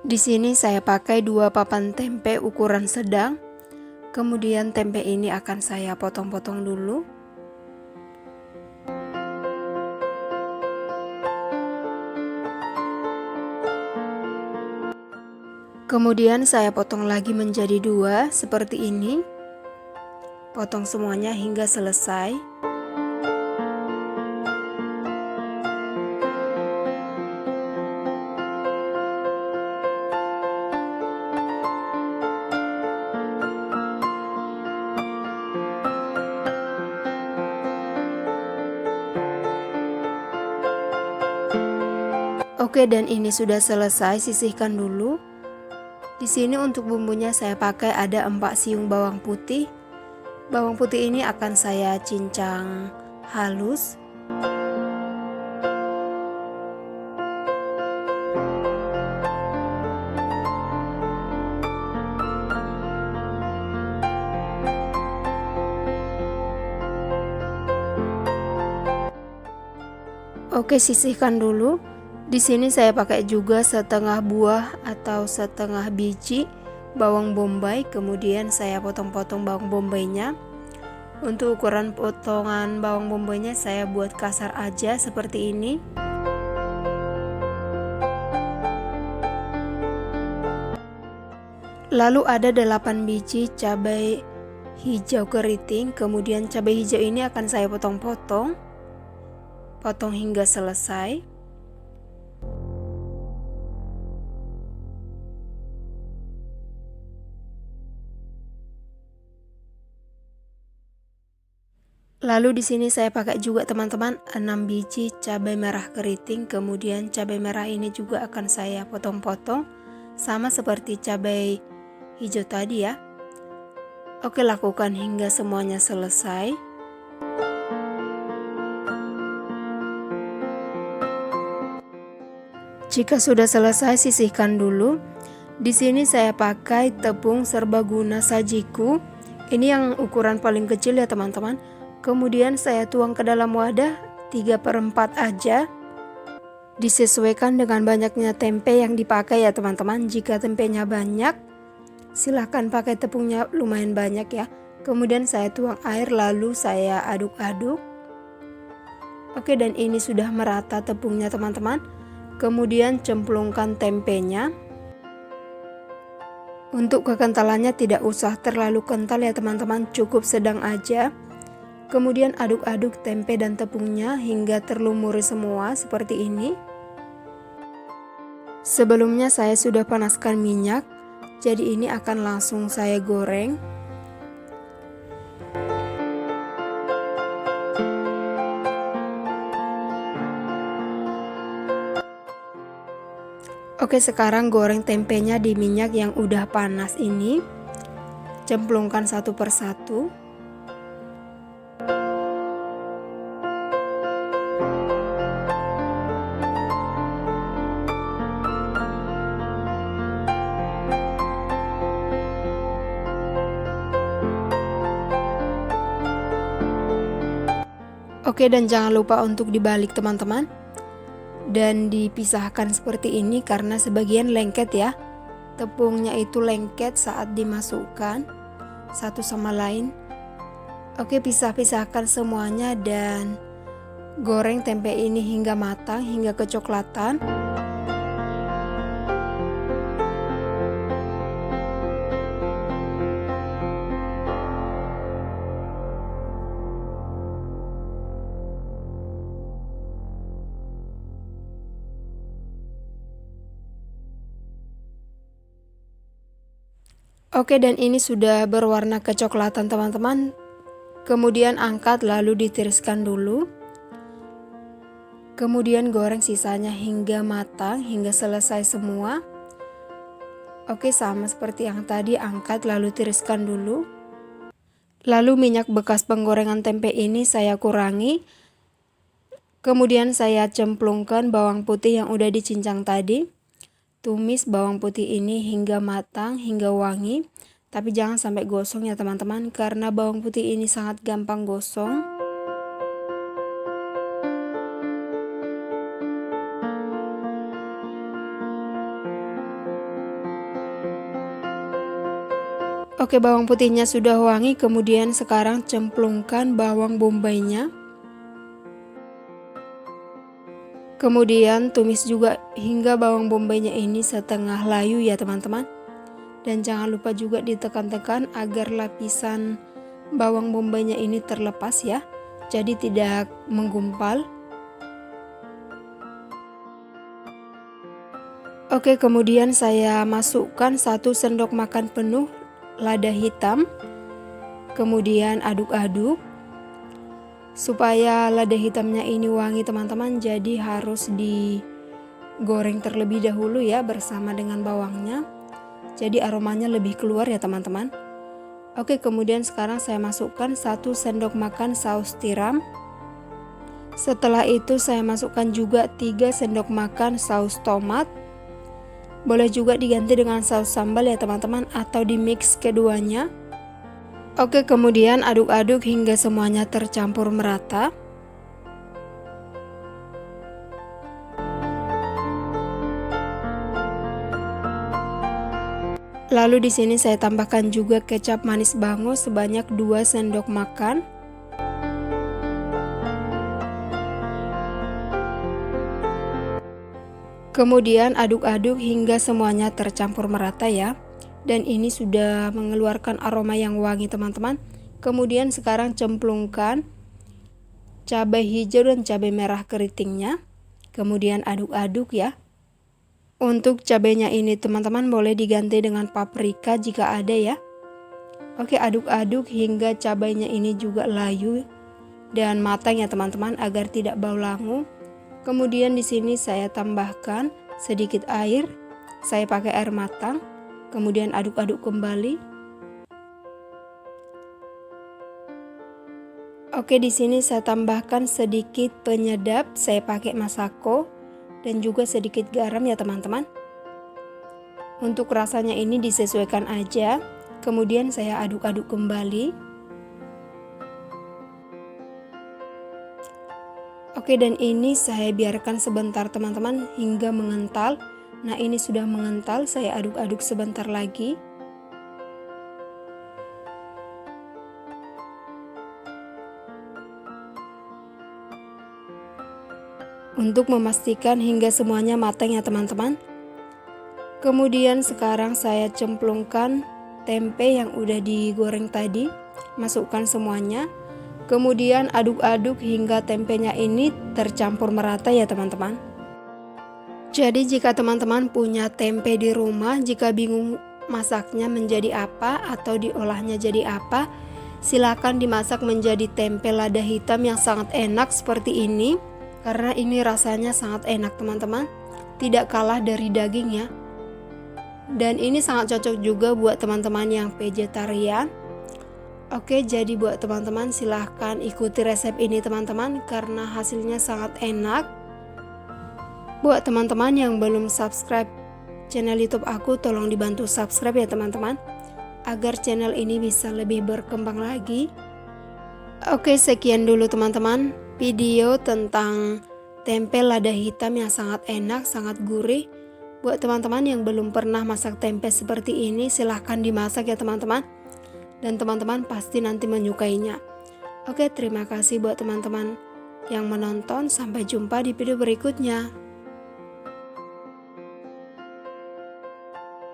Di sini saya pakai 2 papan tempe ukuran sedang. Kemudian tempe ini akan saya potong-potong dulu. Kemudian saya potong lagi menjadi 2 seperti ini. Potong semuanya hingga selesai. Oke, dan ini sudah selesai, sisihkan dulu. Di sini untuk bumbunya saya pakai ada 4 siung bawang putih. Bawang putih ini akan saya cincang halus. Oke, sisihkan dulu. Di sini saya pakai juga setengah buah atau setengah biji bawang bombay, kemudian saya potong-potong bawang bombaynya. Untuk ukuran potongan bawang bombaynya saya buat kasar aja seperti ini. Lalu ada 8 biji cabai hijau keriting, kemudian cabai hijau ini akan saya potong-potong. Potong hingga selesai. Lalu di sini saya pakai juga teman-teman 6 biji cabai merah keriting, kemudian cabai merah ini juga akan saya potong-potong sama seperti cabai hijau tadi ya. Oke, lakukan hingga semuanya selesai. Jika sudah selesai, sisihkan dulu. Di sini saya pakai tepung serbaguna sajiku. Ini yang ukuran paling kecil ya teman-teman. Kemudian saya tuang ke dalam wadah 3/4 aja. Disesuaikan dengan banyaknya tempe yang dipakai ya teman-teman. Jika tempenya banyak, silahkan pakai tepungnya lumayan banyak ya. Kemudian saya tuang air lalu saya aduk-aduk. Oke, dan ini sudah merata tepungnya teman-teman. Kemudian cemplungkan tempenya. Untuk kekentalannya tidak usah terlalu kental ya teman-teman, cukup sedang aja. Kemudian aduk-aduk tempe dan tepungnya hingga terlumuri semua seperti ini. Sebelumnya saya sudah panaskan minyak, jadi ini akan langsung saya goreng. Oke, sekarang goreng tempenya di minyak yang udah panas ini. Cemplungkan satu persatu. Oke, dan jangan lupa untuk dibalik teman-teman. Dan dipisahkan seperti ini karena sebagian lengket ya. Tepungnya itu lengket saat dimasukkan satu sama lain. Oke, pisah-pisahkan semuanya dan goreng tempe ini hingga matang, hingga kecoklatan. Oke, dan ini sudah berwarna kecoklatan teman-teman. Kemudian angkat lalu ditiriskan dulu. Kemudian goreng sisanya hingga matang, hingga selesai semua. Oke, sama seperti yang tadi, angkat lalu tiriskan dulu. Lalu minyak bekas penggorengan tempe ini saya kurangi. Kemudian saya cemplungkan bawang putih yang udah dicincang tadi. Tumis bawang putih ini hingga matang, hingga wangi. Tapi jangan sampai gosong ya teman-teman, karena bawang putih ini sangat gampang gosong. Oke, bawang putihnya sudah wangi, kemudian sekarang cemplungkan bawang bombaynya. Kemudian tumis juga hingga bawang bombaynya ini setengah layu ya teman-teman. Dan jangan lupa juga ditekan-tekan agar lapisan bawang bombaynya ini terlepas ya. Jadi tidak menggumpal. Oke, kemudian saya masukkan 1 sendok makan penuh lada hitam. Kemudian aduk-aduk. Supaya lada hitamnya ini wangi teman-teman, jadi harus digoreng terlebih dahulu ya bersama dengan bawangnya. Jadi aromanya lebih keluar ya teman-teman. Oke, kemudian sekarang saya masukkan 1 sendok makan saus tiram. Setelah itu saya masukkan juga 3 sendok makan saus tomat. Boleh juga diganti dengan saus sambal ya teman-teman, atau di mix keduanya. Oke, kemudian aduk-aduk hingga semuanya tercampur merata. Lalu di sini saya tambahkan juga kecap manis bango sebanyak 2 sendok makan. Kemudian aduk-aduk hingga semuanya tercampur merata ya. Dan ini sudah mengeluarkan aroma yang wangi teman-teman. Kemudian sekarang cemplungkan cabai hijau dan cabai merah keritingnya. Kemudian aduk-aduk ya. Untuk cabainya ini teman-teman boleh diganti dengan paprika jika ada ya. Oke, aduk-aduk hingga cabainya ini juga layu dan matang ya teman-teman agar tidak bau langu. Kemudian di sini saya tambahkan sedikit air. Saya pakai air matang. Kemudian aduk-aduk kembali. Oke, di sini saya tambahkan sedikit penyedap. Saya pakai Masako dan juga sedikit garam ya teman-teman. Untuk rasanya ini disesuaikan aja. Kemudian saya aduk-aduk kembali. Oke, dan ini saya biarkan sebentar teman-teman hingga mengental. Nah, ini sudah mengental, saya aduk-aduk sebentar lagi. Untuk memastikan hingga semuanya matang ya teman-teman. Kemudian sekarang saya cemplungkan tempe yang udah digoreng tadi. Masukkan semuanya. Kemudian aduk-aduk hingga tempenya ini tercampur merata ya teman-teman. Jadi jika teman-teman punya tempe di rumah, jika bingung masaknya menjadi apa atau diolahnya jadi apa, silakan dimasak menjadi tempe lada hitam yang sangat enak seperti ini. Karena ini rasanya sangat enak teman-teman, tidak kalah dari daging ya. Dan ini sangat cocok juga buat teman-teman yang vegetarian. Oke, jadi buat teman-teman silahkan ikuti resep ini teman-teman, karena hasilnya sangat enak. Buat teman-teman yang belum subscribe channel YouTube aku, tolong dibantu subscribe ya teman-teman, agar channel ini bisa lebih berkembang lagi. Oke, sekian dulu teman-teman video tentang tempe lada hitam yang sangat enak, sangat gurih. Buat teman-teman yang belum pernah masak tempe seperti ini, silahkan dimasak ya teman-teman, dan teman-teman pasti nanti menyukainya. Oke, terima kasih buat teman-teman yang menonton. Sampai jumpa di video berikutnya.